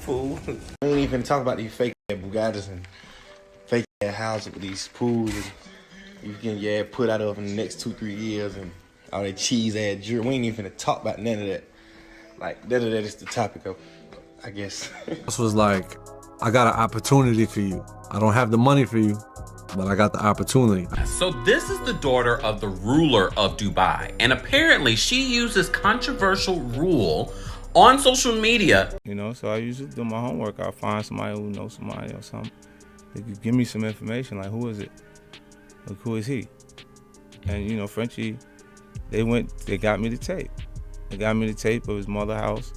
fool. We ain't even talk about these fake Bugattis and fake houses with these pools and you can put out of in the next 2-3 years and all that cheese jewelry. We ain't even finna talk about none of that. Like none of that is the topic of, I guess. This was like, I got an opportunity for you. I don't have the money for you, but I got the opportunity. So this is the daughter of the ruler of Dubai, and apparently she uses controversial rule on social media. You know, so I usually do my homework. I'll find somebody who knows somebody or something. They could give me some information, like who is it? Like, who is he? And you know, Frenchie, they got me the tape. They got me the tape of his mother's house,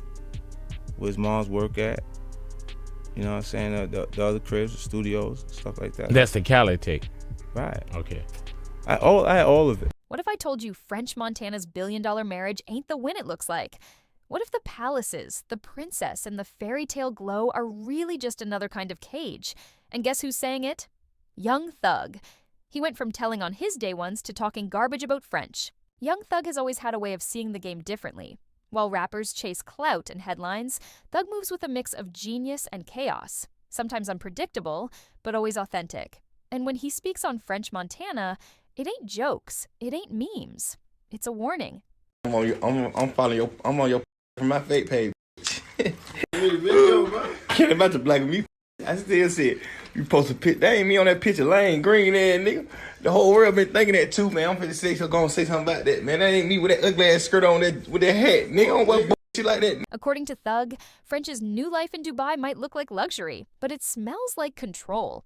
where his mom's work at. You know what I'm saying? The other cribs, the studios, stuff like that. That's the Cali tape. Right. Okay. I had all of it. What if I told you French Montana's billion-dollar marriage ain't the win it looks like? What if the palaces, the princess, and the fairy tale glow are really just another kind of cage? And guess who's saying it? Young Thug. He went from telling on his day ones to talking garbage about French. Young Thug has always had a way of seeing the game differently. While rappers chase clout and headlines, Thug moves with a mix of genius and chaos, sometimes unpredictable, but always authentic. And when he speaks on French Montana, it ain't jokes, it ain't memes. It's a warning. I'm on your from my fake page. Can't about to black me. I still see it. You post a picture. That ain't me on that picture. Lane green ass nigga. The whole world been thinking that too, man. I'm finna say so. Gonna say something about that, man. That ain't me with that ugly ass skirt on that with that hat, nigga. I don't wear shit like that. According to Thug, French's new life in Dubai might look like luxury, but it smells like control.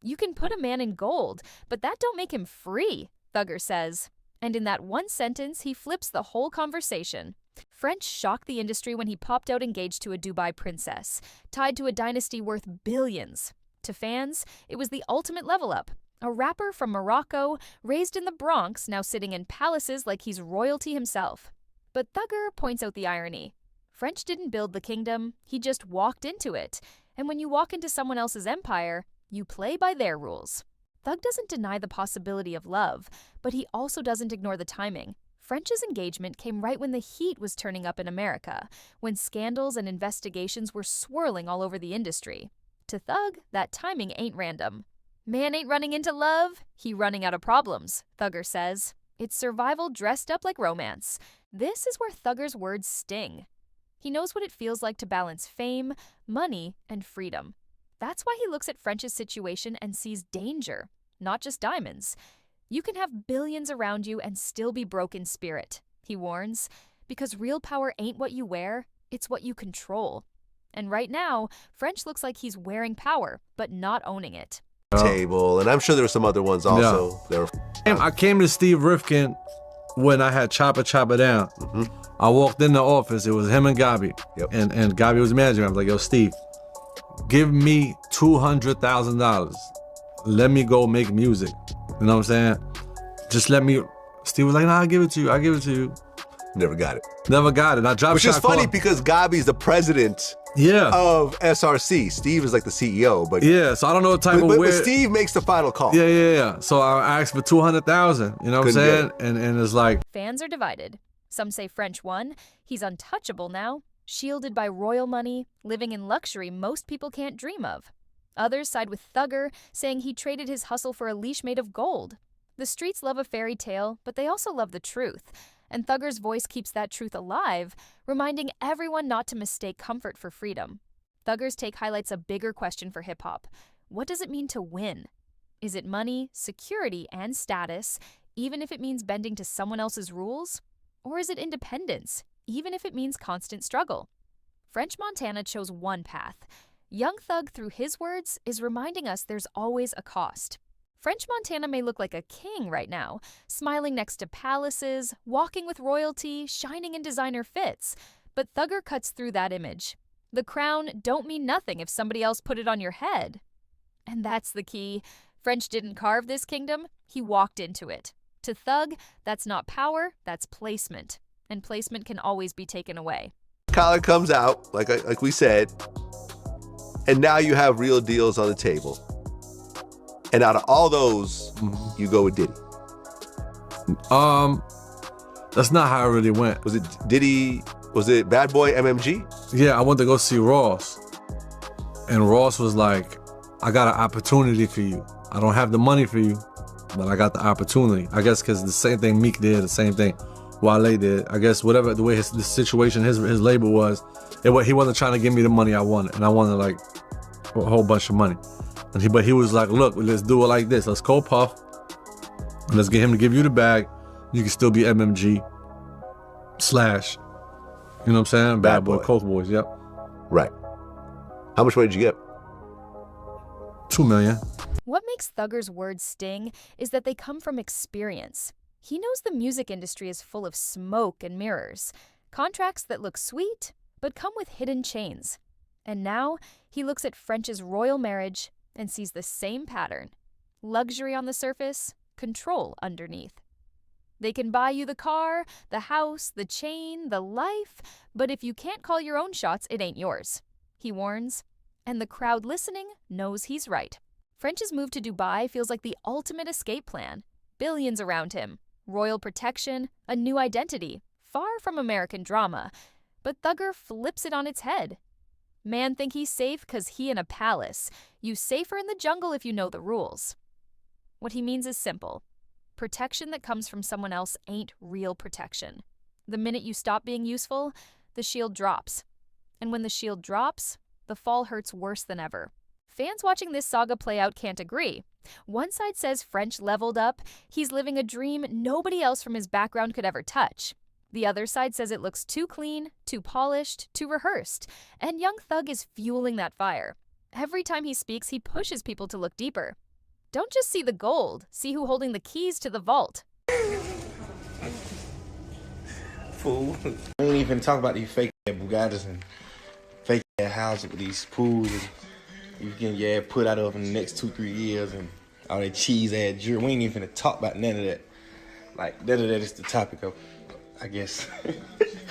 You can put a man in gold, but that don't make him free, Thugger says. And in that one sentence, he flips the whole conversation. French shocked the industry when he popped out engaged to a Dubai princess, tied to a dynasty worth billions. To fans, it was the ultimate level up. A rapper from Morocco, raised in the Bronx, now sitting in palaces like he's royalty himself. But Thugger points out the irony. French didn't build the kingdom, he just walked into it. And when you walk into someone else's empire, you play by their rules. Thug doesn't deny the possibility of love, but he also doesn't ignore the timing. French's engagement came right when the heat was turning up in America, when scandals and investigations were swirling all over the industry. To Thug, that timing ain't random. Man ain't running into love, he running out of problems, Thugger says. It's survival dressed up like romance. This is where Thugger's words sting. He knows what it feels like to balance fame, money, and freedom. That's why he looks at French's situation and sees danger, not just diamonds. You can have billions around you and still be broke in spirit, he warns, because real power ain't what you wear, it's what you control. And right now, French looks like he's wearing power, but not owning it. Table, and I'm sure there were some other ones also. Yeah. I came to Steve Rifkin when I had Chopper Down. I walked in the office, it was him and Gabi. And Gabi was managing. I was like, yo, Steve, give me $200,000. Let me go make music. You know what I'm saying? Just let me. Steve was like, nah, I'll give it to you. Never got it. Never got it. I dropped. Which is funny because Gabi's the president of SRC. Steve is like the CEO, but so I don't know what type of but Steve makes the final call. Yeah. So I asked for $200,000. You know what I'm saying? And it's like fans are divided. Some say French won. He's untouchable now, shielded by royal money, living in luxury most people can't dream of. Others side with Thugger, saying he traded his hustle for a leash made of gold. The streets love a fairy tale, but they also love the truth. And Thugger's voice keeps that truth alive, reminding everyone not to mistake comfort for freedom. Thugger's take highlights a bigger question for hip-hop. What does it mean to win? Is it money, security, and status, even if it means bending to someone else's rules? Or is it independence, even if it means constant struggle? French Montana chose one path. Young Thug, through his words, is reminding us there's always a cost. French Montana may look like a king right now, smiling next to palaces, walking with royalty, shining in designer fits. But Thugger cuts through that image. The crown don't mean nothing if somebody else put it on your head. And that's the key. French didn't carve this kingdom, he walked into it. To Thug, that's not power, that's placement. And placement can always be taken away. Khaled comes out, like we said, and now you have real deals on the table. And out of all those, you go with Diddy. That's not how it really went. Was it Diddy? Was it Bad Boy MMG? Yeah, I went to go see Ross. And Ross was like, I got an opportunity for you. I don't have the money for you, but I got the opportunity. I guess because the same thing Meek did, the same thing Wale did. I guess whatever the way the situation, his label was, he wasn't trying to give me the money I wanted, and I wanted like a whole bunch of money. But he was like, look, let's do it like this. Let's call Puff. And let's get him to give you the bag. You can still be MMG / you know what I'm saying? Bad Boy, Coke Boys, yep. Right. How much money did you get? $2 million. What makes Thugger's words sting is that they come from experience. He knows the music industry is full of smoke and mirrors, contracts that look sweet, but come with hidden chains. And now he looks at French's royal marriage and sees the same pattern. Luxury on the surface, control underneath. They can buy you the car, the house, the chain, the life, but if you can't call your own shots, it ain't yours, he warns. And the crowd listening knows he's right. French's move to Dubai feels like the ultimate escape plan. Billions around him, royal protection, a new identity, far from American drama. But Thugger flips it on its head. Man think he's safe 'cause he in a palace. You safer in the jungle if you know the rules. What he means is simple. Protection that comes from someone else ain't real protection. The minute you stop being useful, the shield drops. And when the shield drops, the fall hurts worse than ever. Fans watching this saga play out can't agree. One side says French leveled up, he's living a dream nobody else from his background could ever touch. The other side says it looks too clean, too polished, too rehearsed, and Young Thug is fueling that fire. Every time he speaks, he pushes people to look deeper. Don't just see the gold, see who holding the keys to the vault. Fool. We ain't even talk about these fake Bugattis and fake houses with these pools and you can put out of in the next 2-3 years and all that cheese jewelry. We ain't even finna talk about none of that. Like that is the topic of, I guess.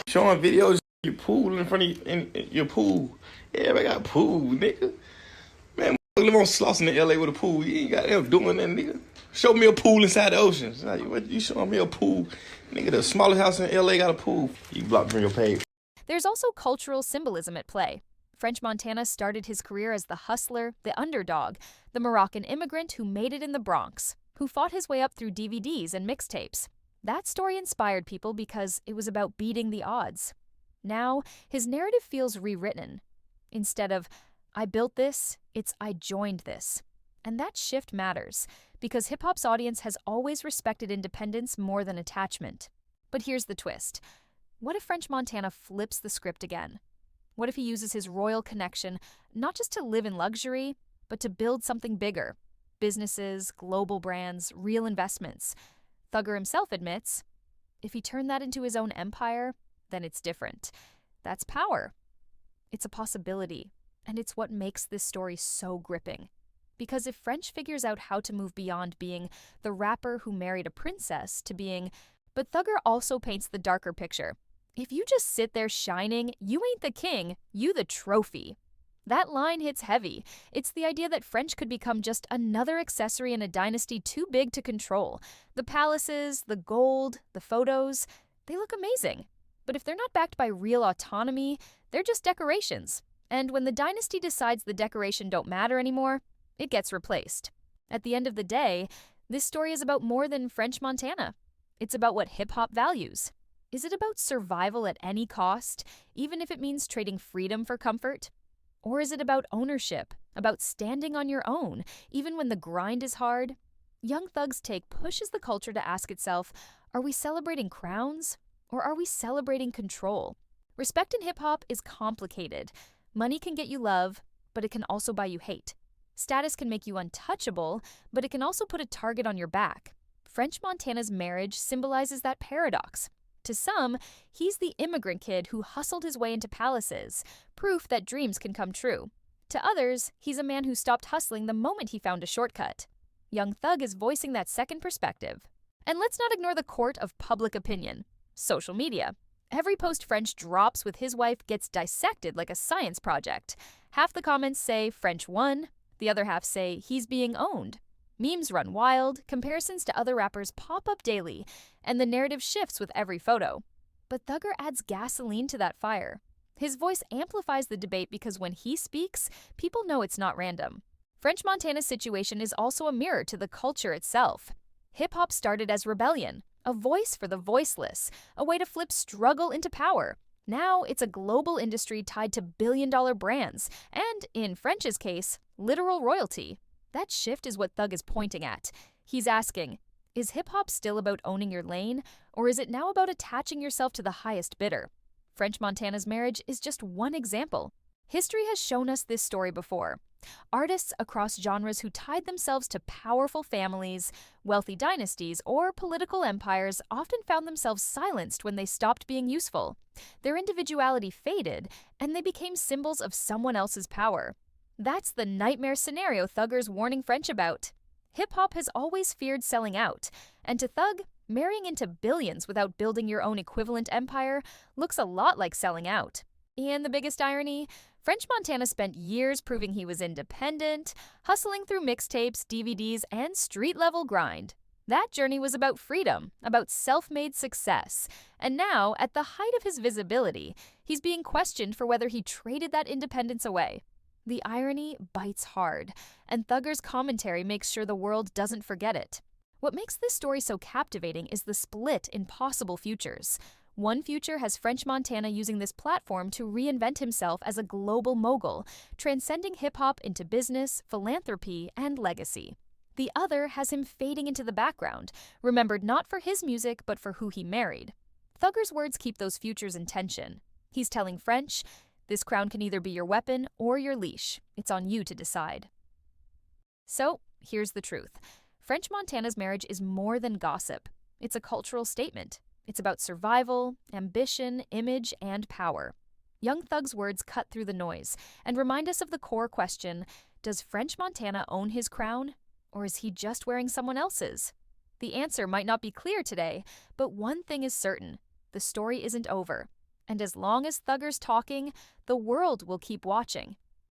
Showing videos of your pool in front of your pool. Yeah, everybody got a pool, nigga. Man, live on Slauson in LA with a pool. You ain't got them doing that, nigga. Show me a pool inside the ocean. Like, what, you showing me a pool? Nigga, the smallest house in LA got a pool. You block from your page. There's also cultural symbolism at play. French Montana started his career as the hustler, the underdog, the Moroccan immigrant who made it in the Bronx, who fought his way up through DVDs and mixtapes. That story inspired people because it was about beating the odds. Now, his narrative feels rewritten. Instead of, I built this, it's I joined this. And that shift matters, because hip-hop's audience has always respected independence more than attachment. But here's the twist. What if French Montana flips the script again? What if he uses his royal connection not just to live in luxury, but to build something bigger? Businesses, global brands, real investments. Thugger himself admits, if he turned that into his own empire, then it's different. That's power. It's a possibility, and it's what makes this story so gripping. Because if French figures out how to move beyond being the rapper who married a princess to being, but Thugger also paints the darker picture. If you just sit there shining, you ain't the king, you the trophy. That line hits heavy. It's the idea that French could become just another accessory in a dynasty too big to control. The palaces, the gold, the photos, they look amazing. But if they're not backed by real autonomy, they're just decorations. And when the dynasty decides the decoration don't matter anymore, it gets replaced. At the end of the day, this story is about more than French Montana. It's about what hip-hop values. Is it about survival at any cost, even if it means trading freedom for comfort? Or is it about ownership, about standing on your own, even when the grind is hard? Young Thug's take pushes the culture to ask itself, are we celebrating crowns, or are we celebrating control? Respect in hip-hop is complicated. Money can get you love, but it can also buy you hate. Status can make you untouchable, but it can also put a target on your back. French Montana's marriage symbolizes that paradox. To some, he's the immigrant kid who hustled his way into palaces, proof that dreams can come true. To others, he's a man who stopped hustling the moment he found a shortcut. Young Thug is voicing that second perspective. And let's not ignore the court of public opinion. Social media. Every post French drops with his wife gets dissected like a science project. Half the comments say French won, the other half say he's being owned. Memes run wild, comparisons to other rappers pop up daily, and the narrative shifts with every photo. But Thugger adds gasoline to that fire. His voice amplifies the debate because when he speaks, people know it's not random. French Montana's situation is also a mirror to the culture itself. Hip-hop started as rebellion, a voice for the voiceless, a way to flip struggle into power. Now it's a global industry tied to billion-dollar brands, and, in French's case, literal royalty. That shift is what Thug is pointing at. He's asking, is hip-hop still about owning your lane, or is it now about attaching yourself to the highest bidder? French Montana's marriage is just one example. History has shown us this story before. Artists across genres who tied themselves to powerful families, wealthy dynasties, or political empires often found themselves silenced when they stopped being useful. Their individuality faded, and they became symbols of someone else's power. That's the nightmare scenario Thugger's warning French about. Hip-hop has always feared selling out, and to Thug, marrying into billions without building your own equivalent empire looks a lot like selling out. And the biggest irony? French Montana spent years proving he was independent, hustling through mixtapes, DVDs, and street-level grind. That journey was about freedom, about self-made success. And now, at the height of his visibility, he's being questioned for whether he traded that independence away. The irony bites hard, and Thugger's commentary makes sure the world doesn't forget it. What makes this story so captivating is the split in possible futures. One future has French Montana using this platform to reinvent himself as a global mogul, transcending hip-hop into business, philanthropy, and legacy. The other has him fading into the background, remembered not for his music but for who he married. Thugger's words keep those futures in tension. He's telling French, this crown can either be your weapon or your leash. It's on you to decide. So, here's the truth. French Montana's marriage is more than gossip. It's a cultural statement. It's about survival, ambition, image, and power. Young Thug's words cut through the noise and remind us of the core question, does French Montana own his crown, or is he just wearing someone else's? The answer might not be clear today, but one thing is certain, the story isn't over. And as long as Thugger's talking, the world will keep watching.